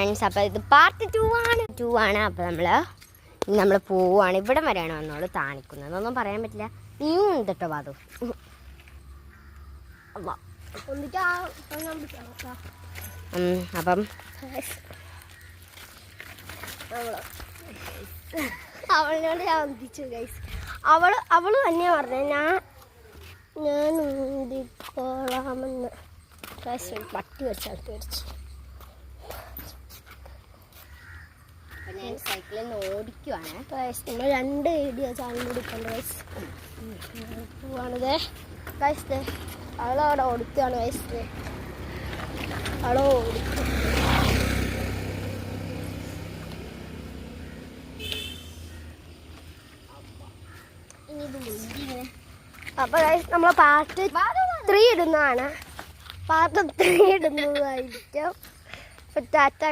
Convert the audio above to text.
Friends, അപ്പോൾ ഇത് part 2 ആണ്. അപ്പോൾ നമ്മൾ പോവാണ്. ഇവിടെ വരെയാണ് വന്നോളൂ താണിക്കുന്നത്, ഒന്നും പറയാൻ പറ്റില്ല. നീയും ഉണ്ട് കേട്ടോ വാതു. അപ്പം അവളിനോട് ഞാൻ ഒന്നിച്ചു ഗൈസ്. അവള് തന്നെയാ പറഞ്ഞത് ഞാൻ ഉന്തിക്കോളാമെന്ന്. പട്ടി വെച്ചാൽ പേടിച്ചു. ഞാൻ സൈക്കിളിൽ നിന്ന് ഓടിക്കുവാണ്. നമ്മൾ 2 വീഡിയോ ചാനൽ കൊടുക്കണ്ട ഗൈസ്. പോവാണിതേ ഗൈസ്. അവളവിടെ ഓടിക്കുകയാണ് ഗൈസ്. അവളോ ഓടിക്കും. അപ്പോൾ നമ്മൾ പാർട്ട് 3 ഇടുന്നതാണ്. പാർട്ട് 3 ഇടുന്നതായിരിക്കും. ടാറ്റ.